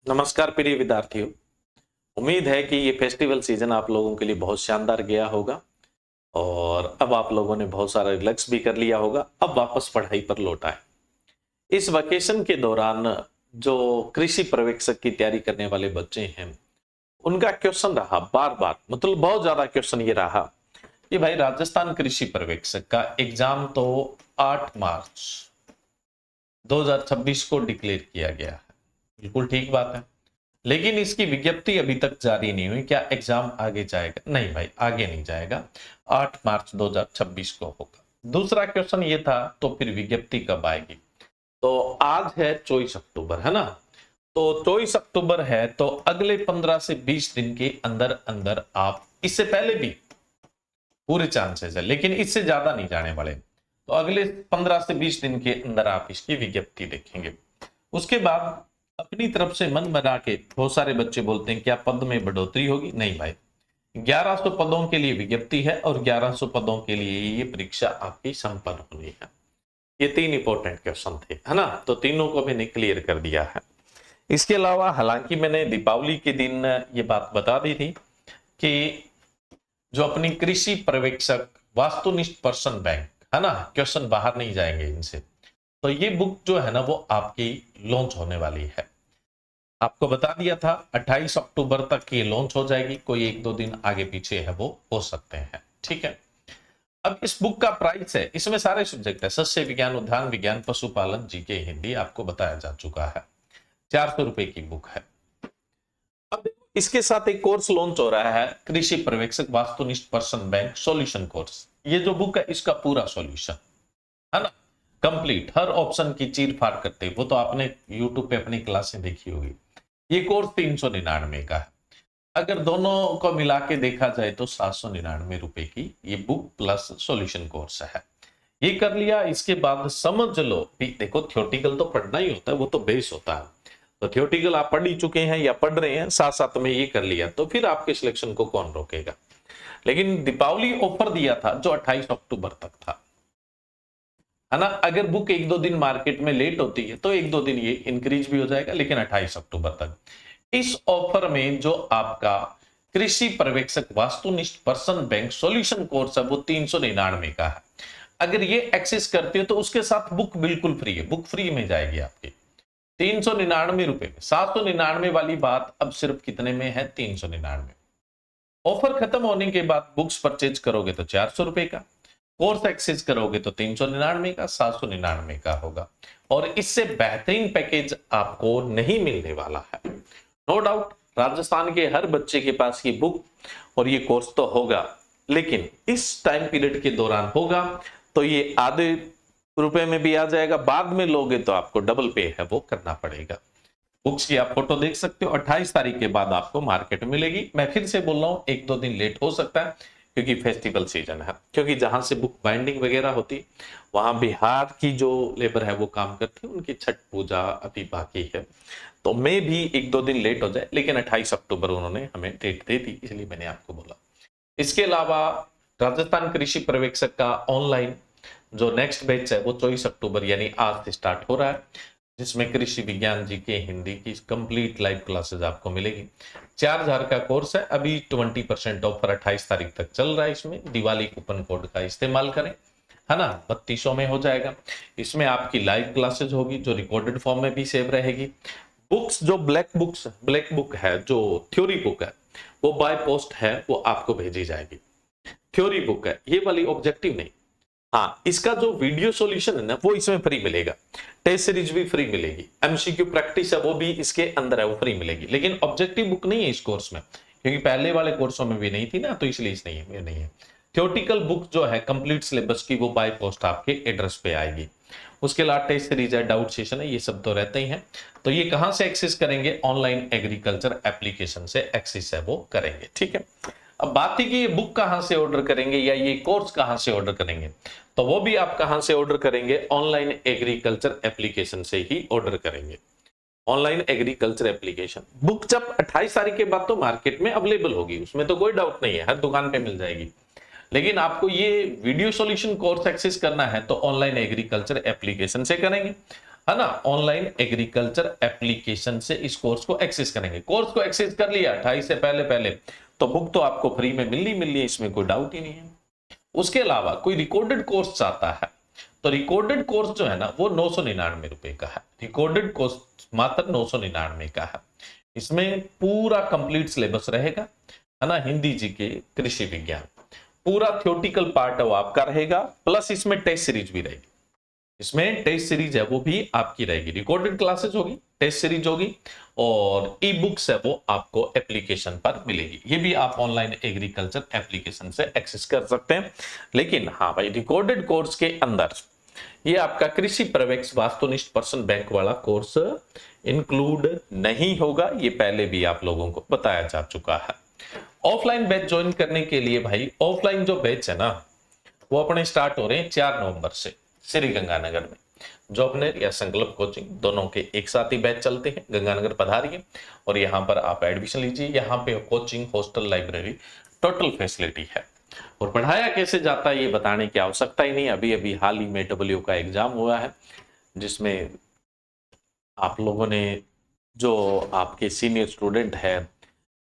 नमस्कार प्रिय विद्यार्थियों। उम्मीद है कि ये फेस्टिवल सीजन आप लोगों के लिए बहुत शानदार गया होगा और अब आप लोगों ने बहुत सारा रिलैक्स भी कर लिया होगा। अब वापस पढ़ाई पर लौट आए। इस वैकेशन के दौरान जो कृषि पर्यवेक्षक की तैयारी करने वाले बच्चे हैं, उनका क्वेश्चन रहा बार बार, मतलब बहुत ज्यादा क्वेश्चन ये रहा कि भाई राजस्थान कृषि पर्यवेक्षक का एग्जाम तो 8 मार्च 2026 को डिक्लेयर किया गया है। बिल्कुल ठीक बात है, लेकिन इसकी विज्ञप्ति अभी तक जारी नहीं हुई। क्या एग्जाम आगे जाएगा? नहीं भाई, आगे नहीं जाएगा। 8 मार्च 2026 को होगा। दूसरा क्वेश्चन ये था, तो फिर विज्ञप्ति कब आएगी? तो आज है 24 अक्टूबर, है ना? तो 24 अक्टूबर है, तो अगले 15 से 20 दिन के अंदर अंदर आप, इससे पहले भी पूरे चांसेस है, लेकिन इससे ज्यादा नहीं जाने वाले। तो अगले 15 से 20 दिन के अंदर आप इसकी विज्ञप्ति देखेंगे। उसके बाद अपनी तरफ से मन बना के बहुत सारे बच्चे बोलते हैं क्या पद में बढ़ोतरी होगी? नहीं भाई, 1100 पदों के लिए विज्ञप्ति है और 1100 पदों के लिए ये परीक्षा आपकी संपन्न होनी है। ये 3 इंपॉर्टेंट क्वेश्चन थे, है ना? तो तीनों को मैंने क्लियर कर दिया है। इसके अलावा हालांकि मैंने दीपावली के दिन ये बात बता दी थी कि जो अपनी कृषि पर्यवेक्षक वास्तुनिष्ठ पर्सन बैंक, है ना, क्वेश्चन बाहर नहीं जाएंगे इनसे। तो ये बुक जो है ना, वो आपकी लॉन्च होने वाली है। आपको बता दिया था 28 अक्टूबर तक ये लॉन्च हो जाएगी। कोई 1-2 दिन आगे पीछे है वो हो सकते हैं, ठीक है। अब इस बुक का प्राइस है, इसमें सारे सब्जेक्ट है, सस्य विज्ञान, उद्यान विज्ञान, पशुपालन, जीके, हिंदी, आपको बताया जा चुका है। 400 रुपए की बुक है। अब इसके साथ एक कोर्स लॉन्च हो रहा है, कृषि पर्यवेक्षक वास्तुनिष्ठ पर्सन बैंक सॉल्यूशन कोर्स। ये जो बुक है इसका पूरा सॉल्यूशन, है ना, कंप्लीट, हर ऑप्शन की चीर फाड़ करते। वो तो आपने यूट्यूब पे अपनी क्लासें देखी होगी। ये कोर्स 399 का है। अगर दोनों को मिला के देखा जाए तो 799 रुपए की ये बुक प्लस सॉल्यूशन कोर्स है। ये कर लिया, इसके बाद समझ लो भी, देखो थियोरेटिकल तो पढ़ना ही होता है, वो तो बेस होता है। तो थियोरेटिकल आप पढ़ ही चुके हैं या पढ़ रहे हैं, साथ साथ में ये कर लिया तो फिर आपके सिलेक्शन को कौन रोकेगा। लेकिन दीपावली ऑफर दिया था जो 28 अक्टूबर तक था, है ना। अगर बुक 1-2 दिन मार्केट में लेट होती है तो 1-2 दिन ये इंक्रीज भी हो जाएगा, लेकिन 28 अक्टूबर तक। इस ऑफर में जो आपका कृषि पर्यवेक्षक वास्तुनिष्ठ पर्सन बैंक सॉल्यूशन कोर्स है वो 399 का है। अगर ये एक्सेस करते हो तो उसके साथ बुक बिल्कुल फ्री है, बुक फ्री में जाएगी आपकी 399 रुपए में। 799 वाली बात अब सिर्फ कितने में है? 399। ऑफर खत्म होने के बाद बुक्स परचेज करोगे तो 400 रुपए का, कोर्स एक्सेस करोगे तो 399 का, 799 का होगा। और इससे बेहतरीन पैकेज आपको नहीं मिलने वाला है। नो डाउट राजस्थान के हर बच्चे के पास ये बुक और ये कोर्स तो होगा, लेकिन इस टाइम पीरियड के दौरान होगा तो ये आधे रुपए में भी आ जाएगा। बाद में लोगे तो आपको डबल पे है वो करना पड़ेगा। बुक्स की आप फोटो देख सकते हो, 28 तारीख के बाद आपको मार्केट में मिलेगी। मैं फिर से बोल रहा हूं 1-2 दिन लेट हो सकता है क्योंकि फेस्टिवल सीजन है, क्योंकि जहां से बुक बाइंडिंग वगैरह होती वहां बिहार की जो लेबर है वो काम करती है, उनकी छठ पूजा अभी बाकी है। तो मैं भी 1-2 दिन लेट हो जाए, लेकिन 28 अक्टूबर उन्होंने हमें डेट दे दी, इसलिए मैंने आपको बोला। इसके अलावा राजस्थान कृषि पर्यवेक्षक का ऑनलाइन जो नेक्स्ट बैच है वो 24 अक्टूबर यानी आज से स्टार्ट हो रहा है, जिसमें कृषि विज्ञान, जीके, हिंदी की कंप्लीट लाइव क्लासेस आपको मिलेगी। 4000 का कोर्स है। अभी 20% ऑफर 28 तारीख तक चल रहा है। इसमें दिवाली कूपन कोड का इस्तेमाल करें, है ना, 3200 में हो जाएगा। इसमें आपकी लाइव क्लासेस होगी जो रिकॉर्डेड फॉर्म में भी सेव रहेगी। बुक्स जो ब्लैक बुक है, जो थ्योरी बुक है वो बाय पोस्ट है, वो आपको भेजी जाएगी। थ्योरी बुक है ये वाली, ऑब्जेक्टिव नहीं। हाँ, इसका जो वीडियो सॉल्यूशन है ना वो इसमें फ्री मिलेगा। टेस्ट सीरीज भी फ्री मिलेगी, एमसीक्यू प्रैक्टिस है वो भी इसके अंदर है, वो फ्री मिलेगी। लेकिन ऑब्जेक्टिव बुक नहीं है इस कोर्स में, क्योंकि पहले वाले कोर्सों में भी नहीं थी ना, तो इसलिए इस नहीं है। थ्योरेटिकल बुक जो है कंप्लीट सिलेबस की वो बाय पोस्ट आपके एड्रेस पे आएगी। उसके अलावा टेस्ट सीरीज है, डाउट सेशन है, ये सब तो रहते ही हैं। तो ये कहां से एक्सेस करेंगे? ऑनलाइन एग्रीकल्चर एप्लीकेशन से एक्सेस है वो करेंगे, ठीक है। अब बात थी कि ये बुक कहां से ऑर्डर करेंगे या ये कोर्स कहां से ऑर्डर करेंगे, तो वो भी आप कहां से ऑर्डर करेंगे? ऑनलाइन एग्रीकल्चर एप्लीकेशन से ही ऑर्डर करेंगे। ऑनलाइन एग्रीकल्चर एप्लीकेशन बुक जब 28 तारीख के बाद तो मार्केट में अवेलेबल होगी, उसमें तो कोई डाउट नहीं है, हर दुकान पे मिल जाएगी। लेकिन आपको ये वीडियो सॉल्यूशन कोर्स एक्सेस करना है तो ऑनलाइन एग्रीकल्चर एप्लीकेशन से करेंगे। है ना, ऑनलाइन एग्रीकल्चर एप्लीकेशन से इस कोर्स को एक्सेस करेंगे। कोर्स को एक्सेस कर लिया 28 से पहले पहले तो बुक तो आपको फ्री में मिलनी है, इसमें कोई डाउट ही नहीं है। उसके अलावा कोई रिकॉर्डेड कोर्स चाहता है तो रिकॉर्डेड कोर्स जो है ना वो 999 रुपए का है। रिकॉर्डेड कोर्स मात्र 999 का है। इसमें पूरा कंप्लीट सिलेबस रहेगा, है ना, हिंदी जीके कृषि विज्ञान, पूरा थ्योरेटिकल पार्ट है वो आपका रहेगा, प्लस इसमें टेस्ट सीरीज भी रहेगी। इसमें टेस्ट सीरीज है वो भी आपकी रहेगी, रिकॉर्डेड क्लासेस होगी, टेस्ट सीरीज होगी, और ई बुक्स है वो आपको एप्लीकेशन पर मिलेगी। ये भी आप ऑनलाइन एग्रीकल्चर एप्लीकेशन से एक्सेस कर सकते हैं। लेकिन हाँ भाई, रिकॉर्डेड कोर्स के अंदर ये आपका कृषि प्रवेश वास्तुनिष्ठ पर्सन बैंक वाला कोर्स इंक्लूड नहीं होगा, ये पहले भी आप लोगों को बताया जा चुका है। ऑफलाइन बैच ज्वाइन करने के लिए भाई, ऑफलाइन जो बैच है ना वो अपने स्टार्ट हो रहे हैं 4 नवंबर से श्री गंगानगर में। जॉबनेट या संकल्प कोचिंग दोनों के एक साथ ही बैच चलते हैं। गंगानगर पधारिए और यहाँ पर आप एडमिशन लीजिए। यहाँ पे coaching, hostel, library, total facility है। और पढ़ाया कैसे जाता है ये बताने की आवश्यकता ही नहीं। अभी अभी हाल ही में डब्ल्यू का एग्जाम हुआ है, जिसमें आप लोगों ने, जो आपके सीनियर स्टूडेंट है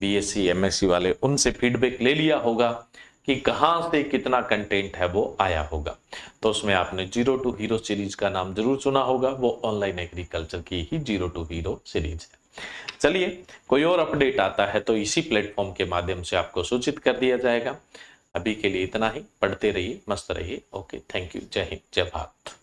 बीएससी एमएससी वाले, उनसे फीडबैक ले लिया होगा कि कहां से कितना कंटेंट है वो आया होगा। तो उसमें आपने जीरो टू हीरो सीरीज का नाम जरूर सुना होगा, वो ऑनलाइन एग्रीकल्चर की ही जीरो टू हीरो सीरीज है। चलिए, कोई और अपडेट आता है तो इसी प्लेटफॉर्म के माध्यम से आपको सूचित कर दिया जाएगा। अभी के लिए इतना ही। पढ़ते रहिए, मस्त रहिए। Okay, thank you. जय हिंद, जय भारत।